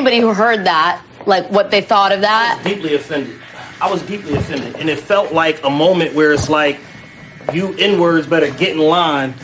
anybody who heard that, like what they thought of that. I was deeply offended. And it felt like a moment where it's like, you N-words better get in line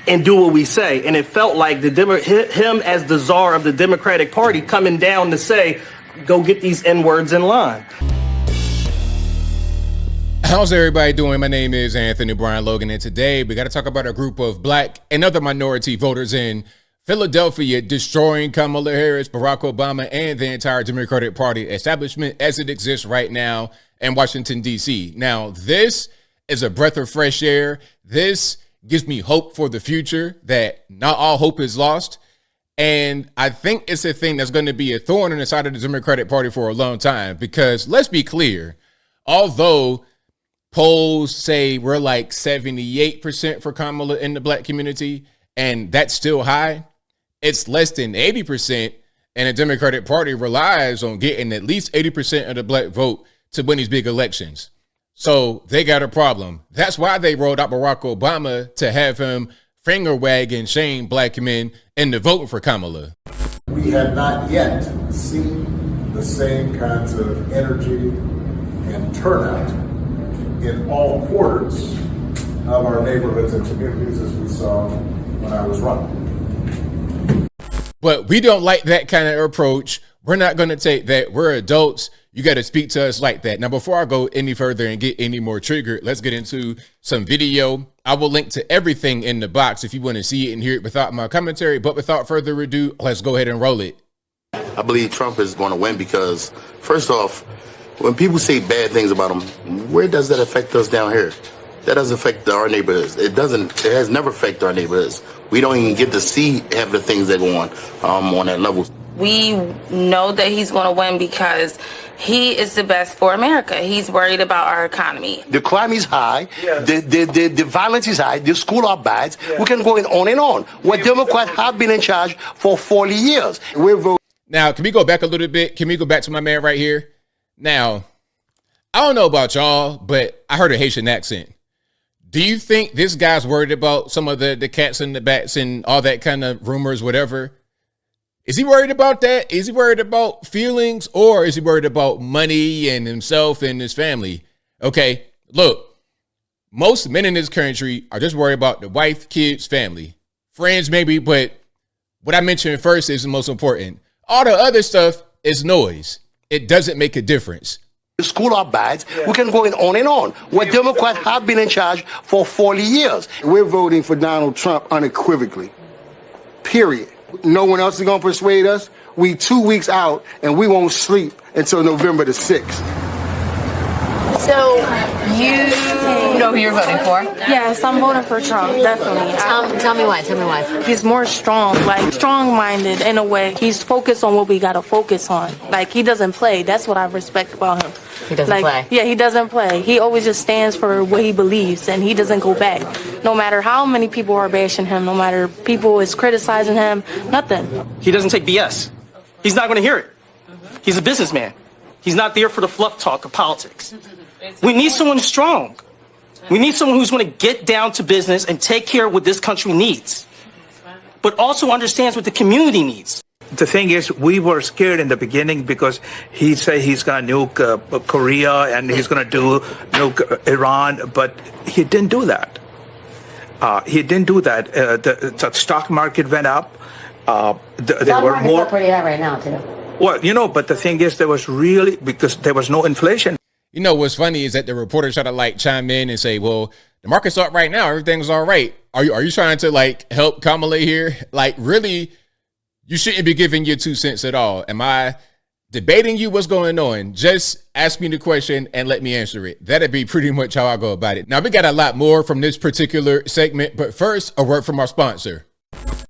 and do what we say. And it felt like him as the czar of the Democratic Party coming down to say, go get these N-words in line. How's everybody doing? My name is Anthony Brian Logan, and today we got to talk about a group of black and other minority voters in Philadelphia destroying Kamala Harris, Barack Obama, and the entire Democratic Party establishment as it exists right now in Washington, D.C. Now, this is a breath of fresh air. This gives me hope for the future, that not all hope is lost. And I think it's a thing that's going to be a thorn in the side of the Democratic Party for a long time, because let's be clear, although polls say we're like 78% for Kamala in the black community, and that's still high, it's less than 80%, and the Democratic Party relies on getting at least 80% of the black vote to win these big elections. So they got a problem. That's why they rolled out Barack Obama, to have him finger wag and shame black men into voting for Kamala. We have not yet seen the same kinds of energy and turnout in all quarters of our neighborhoods and communities as we saw when I was running. But we don't like that kind of approach. We're not going to take that. We're adults. You got to speak to us like that. Now, before I go any further and get any more triggered, let's get into some video. I will link to everything in the box if you want to see it and hear it without my commentary. But without further ado, let's go ahead and roll it. I believe Trump is going to win because, first off, when people say bad things about him, where does that affect us down here? That doesn't affect our neighborhoods. It has never affected our neighborhoods. We don't even get to see half the things that go on that level. We know that he's going to win because he is the best for America. He's worried about our economy. The crime is high. Yeah. The violence is high. The schools are bad. Yeah. We can go on and on. Where Democrats have been in charge for 40 years. Now, can we go back a little bit? Can we go back to my man right here? Now, I don't know about y'all, but I heard a Haitian accent. Do you think this guy's worried about some of the cats and the bats and all that kind of rumors, whatever? Is he worried about that? Is he worried about feelings, or is he worried about money and himself and his family? Okay, look, most men in this country are just worried about the wife, kids, family, friends maybe, but what I mentioned first is the most important. All the other stuff is noise. It doesn't make a difference. The schools are bad. Yeah. We can go on and on. Where Democrats have been in charge for 40 years. We're voting for Donald Trump unequivocally, period. No one else is going to persuade us. We 2 weeks out, and we won't sleep until November the 6th. So you know who you're voting for? Yes, I'm voting for Trump, definitely. Tell me why. He's more strong-minded in a way. He's focused on what we got to focus on. Like, he doesn't play. That's what I respect about him. He doesn't play? Yeah, he doesn't play. He always just stands for what he believes, and he doesn't go back. No matter how many people are bashing him, no matter people is criticizing him, nothing. He doesn't take BS. He's not going to hear it. He's a businessman. He's not there for the fluff talk of politics. We need someone strong. We need someone who's going to get down to business and take care of what this country needs, but also understands what the community needs. The thing is, we were scared in the beginning because he said he's going to nuke Korea and he's going to nuke Iran, but he didn't do that. The stock market went up. There were more. Pretty high right now too. Well, but the thing is, because there was no inflation. You know, what's funny is that the reporters try to like chime in and say, well, the market's up right now. Everything's all right. Are you trying to like help Kamala here? Like, really, you shouldn't be giving your 2 cents at all. Am I debating you? What's going on? Just ask me the question and let me answer it. That'd be pretty much how I go about it. Now, we got a lot more from this particular segment, but first, a word from our sponsor.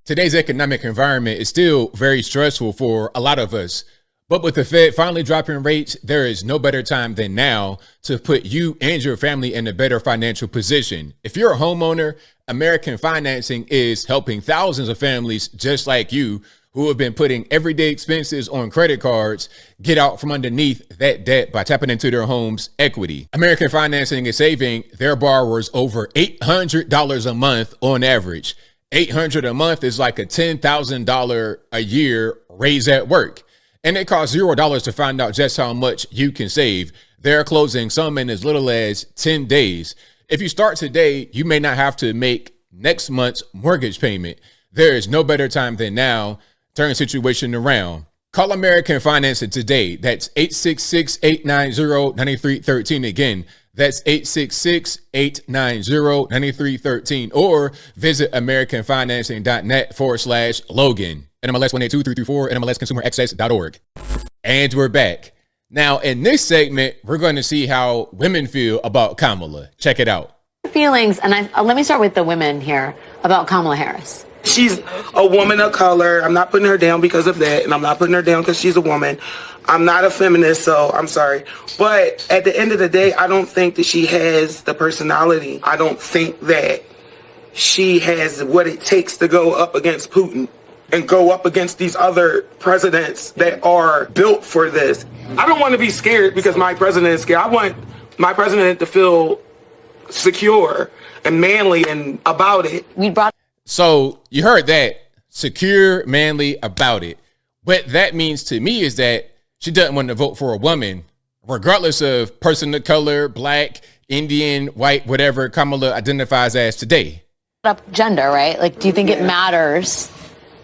Today's economic environment is still very stressful for a lot of us. But with the Fed finally dropping rates, there is no better time than now to put you and your family in a better financial position. If you're a homeowner, American Financing is helping thousands of families just like you who have been putting everyday expenses on credit cards get out from underneath that debt by tapping into their home's equity. American Financing is saving their borrowers over $800 a month on average. $800 a month is like a $10,000 a year raise at work. And it costs $0 to find out just how much you can save. They're closing some in as little as 10 days. If you start today, you may not have to make next month's mortgage payment. There is no better time than now. Turn the situation around. Call American Financing today. That's 866-890-9313. Again, that's 866-890-9313. Or visit americanfinancing.net/Logan. NMLS 182-334, NMLSconsumeraccess.org. And we're back. Now, in this segment, we're going to see how women feel about Kamala. Check it out. Feelings, and let me start with the women here about Kamala Harris. She's a woman of color. I'm not putting her down because of that, and I'm not putting her down because she's a woman. I'm not a feminist, so I'm sorry. But at the end of the day, I don't think that she has the personality. I don't think that she has what it takes to go up against Putin and go up against these other presidents that are built for this. I don't want to be scared because my president is scared. I want my president to feel secure and manly and about it. So you heard that, secure, manly, about it. What that means to me is that she doesn't want to vote for a woman, regardless of person of color, black, Indian, white, whatever Kamala identifies as today. Up gender, right? Like, do you think it matters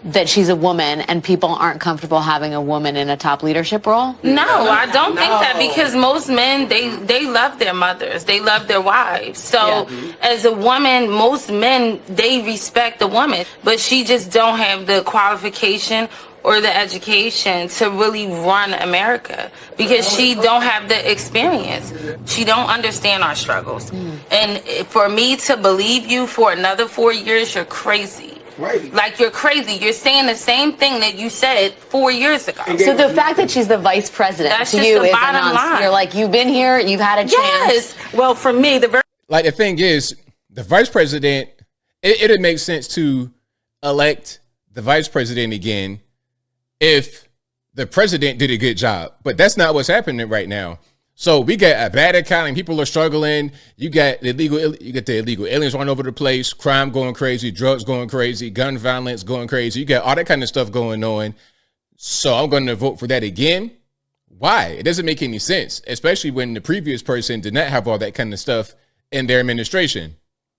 that she's a woman and people aren't comfortable having a woman in a top leadership role? No, I don't think that, because most men, they love their mothers. They love their wives. So as a woman, most men, they respect the woman, but she just don't have the qualification or the education to really run America because she don't have the experience. She don't understand our struggles. And for me to believe you for another 4 years, you're crazy. Right. Like, you're crazy. You're saying the same thing that you said 4 years ago. So the fact that she's the vice president That's to just you the is bottom line. You're like, you've been here, you've had a chance. Yes. Well, for me, the thing is, the vice president, it'd make sense to elect the vice president again if the president did a good job. But that's not what's happening right now. So we got a bad economy. People are struggling. You get the illegal aliens all over the place, crime going crazy, drugs going crazy, gun violence going crazy. You got all that kind of stuff going on. So I'm going to vote for that again. Why? It doesn't make any sense, especially when the previous person did not have all that kind of stuff in their administration.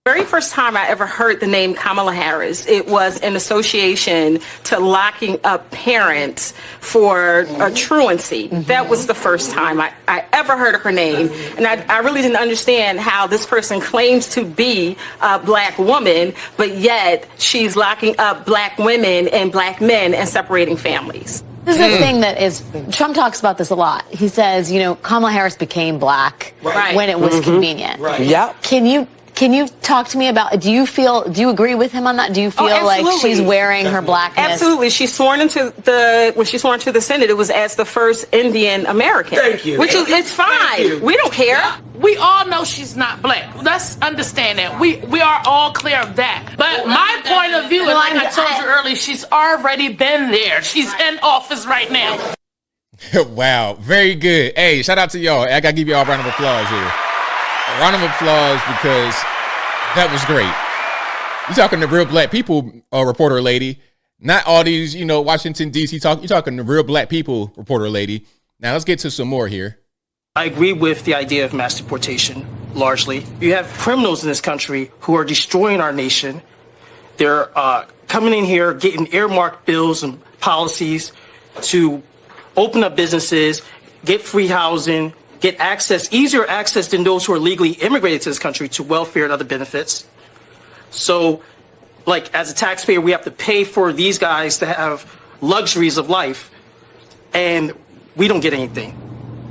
Very first time I ever heard the name Kamala Harris, it was in association to locking up parents for truancy. That was the first time I ever heard of her name. And I really didn't understand how this person claims to be a black woman, but yet she's locking up black women and black men and separating families. This is the thing that is, Trump talks about this a lot. He says, Kamala Harris became black when it was convenient. Right. Yeah. Can you talk to me about, do you agree with him on that? Do you feel like she's wearing her blackness? Absolutely. When she's sworn into the Senate, it was as the first Indian American. Thank you. Which is, it's fine. We don't care. We all know she's not black. Let's understand that. We are all clear of that. But my point of view, and like I told you earlier, she's already been there. She's in office right now. Wow. Very good. Hey, shout out to y'all. I got to give y'all a round of applause here. A round of applause because that was great. You're talking to real black people, reporter lady. Not all these, Washington, D.C. You're talking to real black people, reporter lady. Now let's get to some more here. I agree with the idea of mass deportation, largely. You have criminals in this country who are destroying our nation. They're coming in here, getting earmarked bills and policies to open up businesses, get free housing, get easier access than those who are legally immigrated to this country to welfare and other benefits. So, as a taxpayer, we have to pay for these guys to have luxuries of life, and we don't get anything,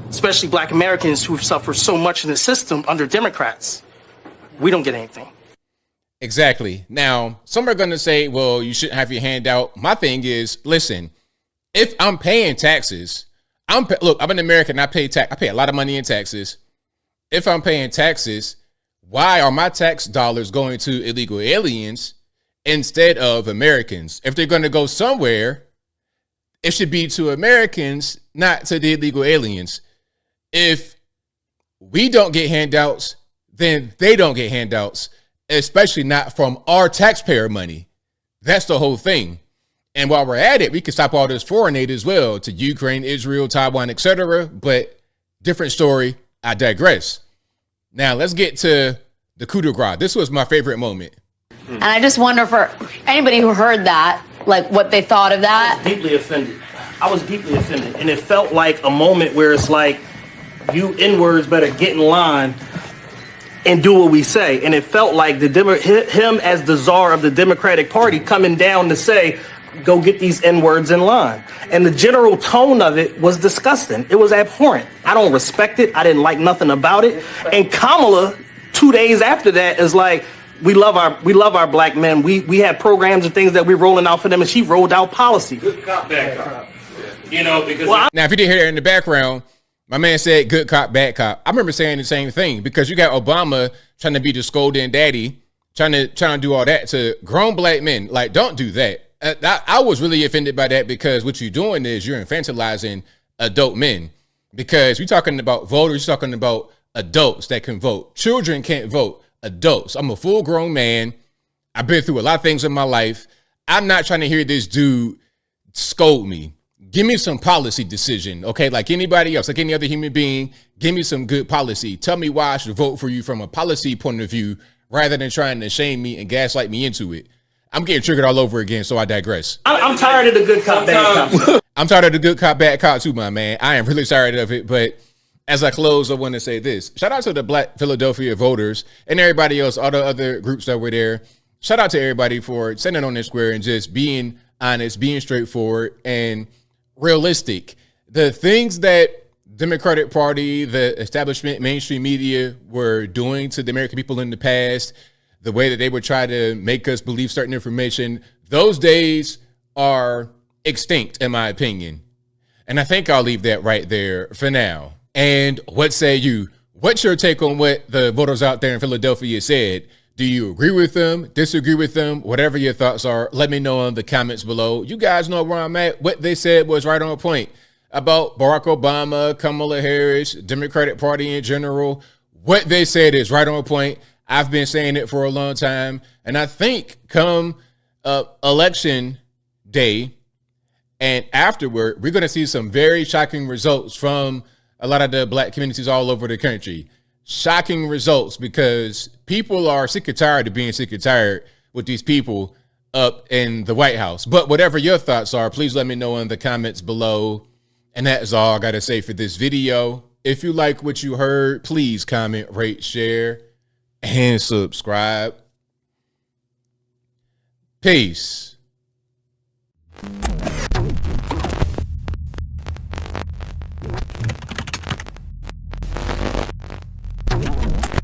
especially black Americans who've suffered so much in the system under Democrats. We don't get anything. Exactly. Now, some are going to say, well, you shouldn't have your hand out. My thing is, listen, if I'm paying taxes, look, I'm an American. I pay a lot of money in taxes. If I'm paying taxes, why are my tax dollars going to illegal aliens instead of Americans? If they're going to go somewhere, it should be to Americans, not to the illegal aliens. If we don't get handouts, then they don't get handouts, especially not from our taxpayer money. That's the whole thing. And while we're at it, we can stop all this foreign aid as well to Ukraine, Israel, Taiwan, etc. But different story. I digress. Now let's get to the coup de grace. This was my favorite moment. And I just wonder for anybody who heard that, like what they thought of that. I was deeply offended. And it felt like a moment where it's like, you N-words better get in line and do what we say. And it felt like him as the czar of the Democratic Party coming down to say, go get these N-words in line. And the general tone of it was disgusting. It was abhorrent. I don't respect it. I didn't like nothing about it. And Kamala, 2 days after that, is like, we love our black men. We have programs and things that we're rolling out for them, and she rolled out policy. Good cop, bad cop. You know, because now if you didn't hear that in the background, my man said good cop, bad cop. I remember saying the same thing because you got Obama trying to be the scolding daddy, trying to do all that to grown black men. Like, don't do that. I was really offended by that because what you're doing is you're infantilizing adult men. Because we're talking about voters, you're talking about adults that can vote. Children can't vote. Adults. I'm a full grown man. I've been through a lot of things in my life. I'm not trying to hear this dude scold me. Give me some policy decision, okay? Like anybody else, like any other human being, give me some good policy. Tell me why I should vote for you from a policy point of view rather than trying to shame me and gaslight me into it. I'm getting triggered all over again, so I digress. I'm tired of the good cop, bad cop. I'm tired of the good cop, bad cop too, my man. I am really tired of it, but as I close, I want to say this. Shout out to the Black Philadelphia voters and everybody else, all the other groups that were there. Shout out to everybody for standing on this square and just being honest, being straightforward, and realistic. The things that Democratic Party, the establishment, mainstream media were doing to the American people in the past, the way that they would try to make us believe certain information, those days are extinct, in my opinion. And I think I'll leave that right there for now. And what say you? What's your take on what the voters out there in Philadelphia said? Do you agree with them, disagree with them? Whatever your thoughts are, let me know in the comments below. You guys know where I'm at. What they said was right on point about Barack Obama, Kamala Harris, Democratic Party in general. What they said is right on point. I've been saying it for a long time. And I think come election day and afterward, we're going to see some very shocking results from a lot of the black communities all over the country. Shocking results because people are sick and tired of being sick and tired with these people up in the White House. But whatever your thoughts are, please let me know in the comments below. And that is all I got to say for this video. If you like what you heard, please comment, rate, share, and subscribe. Peace.